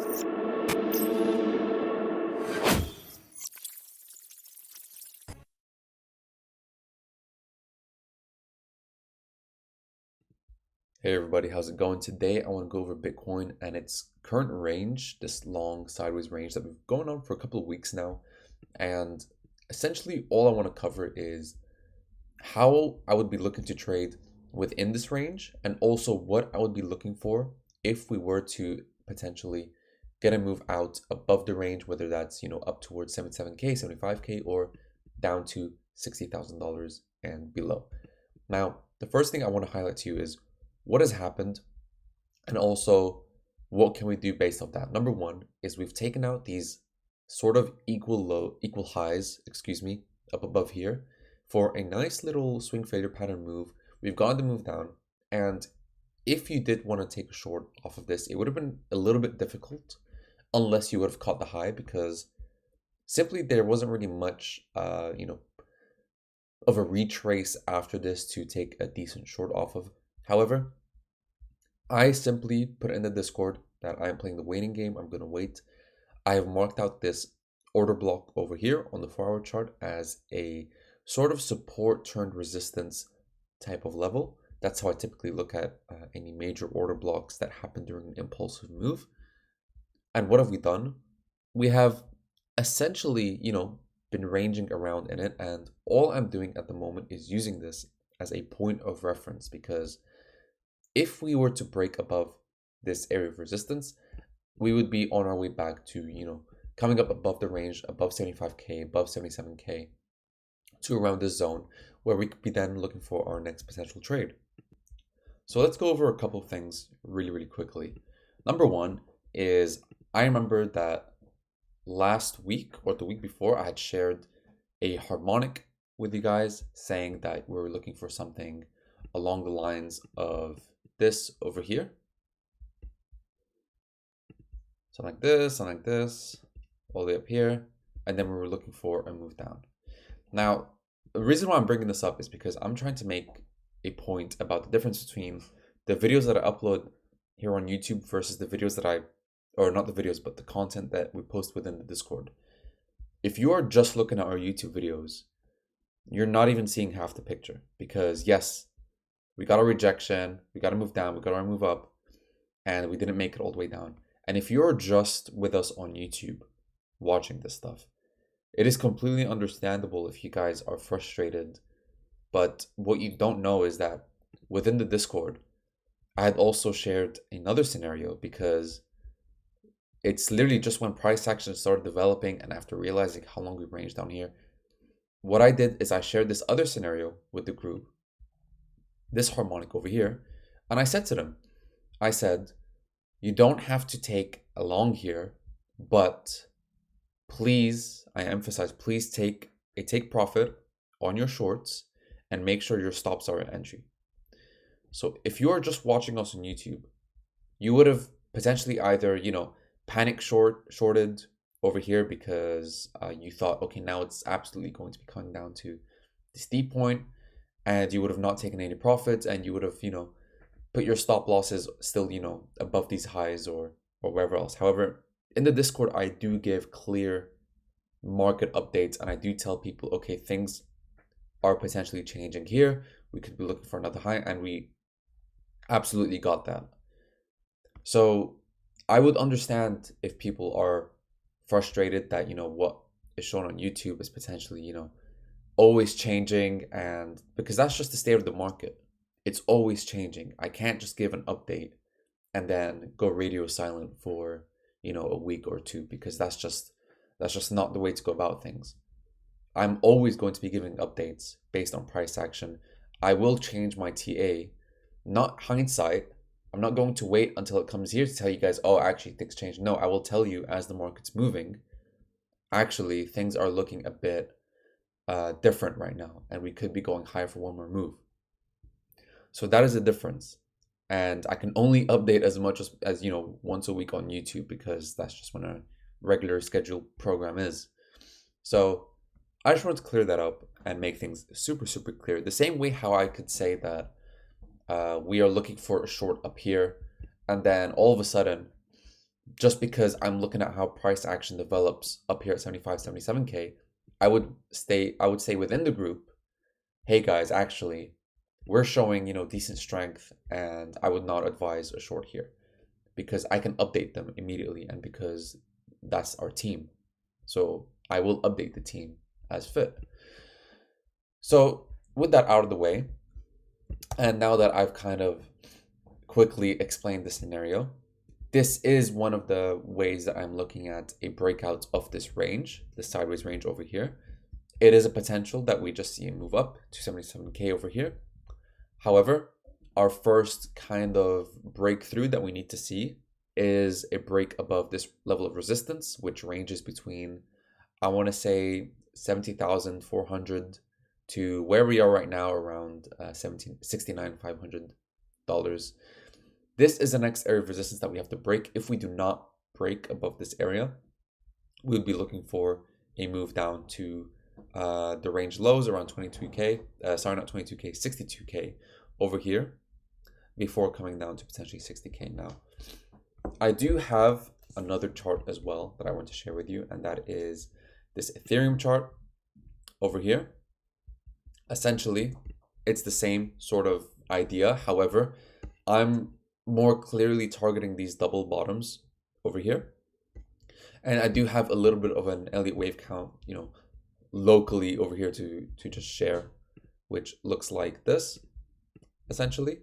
Hey everybody, how's it going? Today I want to go over Bitcoin and its current range, this long sideways range that we've been going on for a couple of weeks now. And essentially all I want to cover is how I would be looking to trade within this range and also what I would be looking for if we were to potentially get a move out above the range, whether that's, up towards 77K, 75K, or down to $60,000 and below. Now, the first thing I want to highlight to you is what has happened and also what can we do based off that. Number one is we've taken out these sort of equal highs, up above here for a nice little swing fader pattern move. We've gotten the move down, and if you did want to take a short off of this, it would have been a little bit difficult unless you would have caught the high, because simply there wasn't really much of a retrace after this to take a decent short off of. However, I simply put in the Discord that I'm playing the waiting game. I'm going to wait. I have marked out this order block over here on the 4-hour chart as a sort of support turned resistance type of level. That's how I typically look at any major order blocks that happen during an impulsive move. And what have we done? We have essentially, been ranging around in it. And all I'm doing at the moment is using this as a point of reference, because if we were to break above this area of resistance, we would be on our way back to, coming up above the range, above 75K, above 77K, to around this zone where we could be then looking for our next potential trade. So let's go over a couple of things really, really quickly. Number one is I remember that last week or the week before, I had shared a harmonic with you guys saying that we were looking for something along the lines of this over here. Something like this, all the way up here. And then we were looking for a move down. Now, the reason why I'm bringing this up is because I'm trying to make a point about the difference between the videos that I upload here on YouTube versus the videos that or not the videos, but the content that we post within the Discord. If you are just looking at our YouTube videos, you're not even seeing half the picture, because yes, we got a rejection, we got to move down, we got to move up, and we didn't make it all the way down. And if you're just with us on YouTube watching this stuff, it is completely understandable if you guys are frustrated. But what you don't know is that within the Discord, I had also shared another scenario, because it's literally just when price action started developing and after realizing how long we ranged down here, what I did is I shared this other scenario with the group, this harmonic over here, and I said to them, I said, you don't have to take a long here, but please, I emphasize, please take profit on your shorts and make sure your stops are at entry. So if you are just watching us on YouTube, you would have potentially either, panic shorted over here because you thought, okay, now it's absolutely going to be coming down to the steep point, and you would have not taken any profits, and you would have, put your stop losses still, above these highs or wherever else. However, in the Discord, I do give clear market updates, and I do tell people, okay, things are potentially changing here. We could be looking for another high, and we absolutely got that. So I would understand if people are frustrated that, what is shown on YouTube is potentially, always changing, and because that's just the state of the market. It's always changing. I can't just give an update and then go radio silent for, a week or two, because that's just not the way to go about things. I'm always going to be giving updates based on price action. I will change my TA, not hindsight. I'm not going to wait until it comes here to tell you guys, oh, actually things changed. No, I will tell you as the market's moving, actually things are looking a bit different right now, and we could be going higher for one more move. So that is the difference. And I can only update as much as once a week on YouTube, because that's just when a regular scheduled program is. So I just wanted to clear that up and make things super, super clear. The same way how I could say that we are looking for a short up here, and then all of a sudden just because I'm looking at how price action develops up here at 75, 77K, I would say within the group, hey guys, actually, we're showing, decent strength, and I would not advise a short here because I can update them immediately, and because that's our team. So I will update the team as fit. So with that out of the way, and now that I've kind of quickly explained the scenario, this is one of the ways that I'm looking at a breakout of this range, the sideways range over here. It is a potential that we just see a move up to 77K over here. However, our first kind of breakthrough that we need to see is a break above this level of resistance, which ranges between, I want to say, 70,400 to where we are right now, around $69,500. This is the next area of resistance that we have to break. If we do not break above this area, we would be looking for a move down to the range lows around 22K, sorry, not 22K, 62K over here, before coming down to potentially 60K now. I do have another chart as well that I want to share with you, and that is this Ethereum chart over here. Essentially, it's the same sort of idea. However, I'm more clearly targeting these double bottoms over here. And I do have a little bit of an Elliott wave count, locally over here to just share, which looks like this, essentially,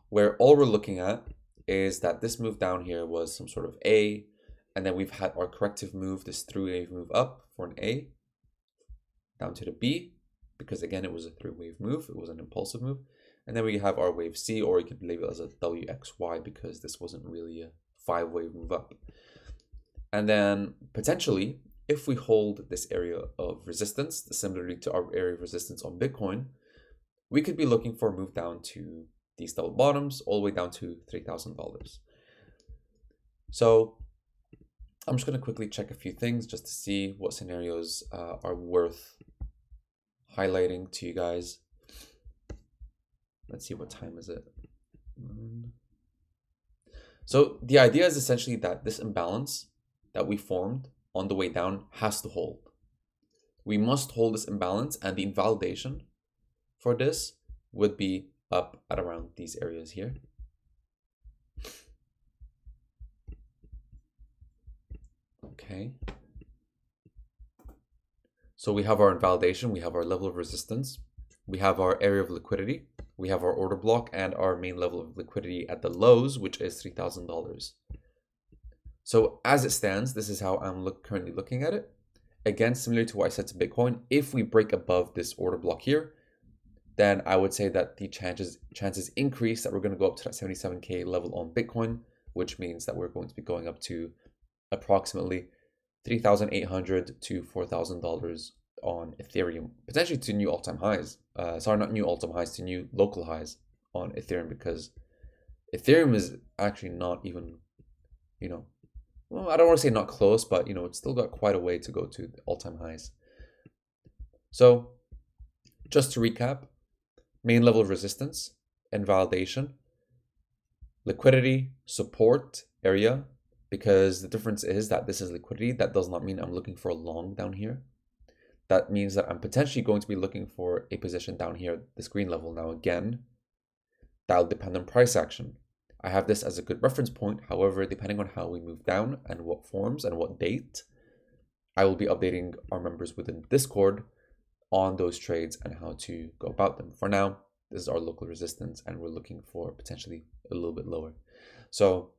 where all we're looking at is that this move down here was some sort of A, and then we've had our corrective move, this three-wave move up for an A, down to the B, because again, it was a three-wave move, it was an impulsive move, and then we have our wave C, or you could label it as a WXY, because this wasn't really a five-wave move up. And then potentially, if we hold this area of resistance, similarly to our area of resistance on Bitcoin, we could be looking for a move down to these double bottoms, all the way down to $3,000. So I'm just going to quickly check a few things just to see what scenarios are worth highlighting to you guys. Let's see, what time is it? So the idea is essentially that this imbalance that we formed on the way down has to hold. We must hold this imbalance, and the invalidation for this would be up at around these areas here. Okay. So we have our invalidation, we have our level of resistance, we have our area of liquidity, we have our order block, and our main level of liquidity at the lows, which is $3,000. So as it stands, this is how I'm currently looking at it. Again, similar to what I said to Bitcoin, if we break above this order block here, then I would say that the chances increase that we're going to go up to that 77K level on Bitcoin, which means that we're going to be going up to approximately $3,800 to $4,000 on Ethereum, potentially to new all-time highs. Sorry, not new all-time highs, to new local highs on Ethereum, because Ethereum is actually not even, well, I don't want to say not close, but it's still got quite a way to go to the all-time highs. So just to recap, main level of resistance, invalidation, liquidity, support area, because the difference is that this is liquidity. That does not mean I'm looking for a long down here. That means that I'm potentially going to be looking for a position down here, this green level. Now again, that'll depend on price action. I have this as a good reference point. However, depending on how we move down and what forms and what date, I will be updating our members within Discord on those trades and how to go about them. For now, this is our local resistance, and we're looking for potentially a little bit lower. So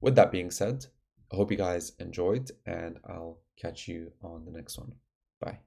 with that being said, I hope you guys enjoyed, and I'll catch you on the next one. Bye.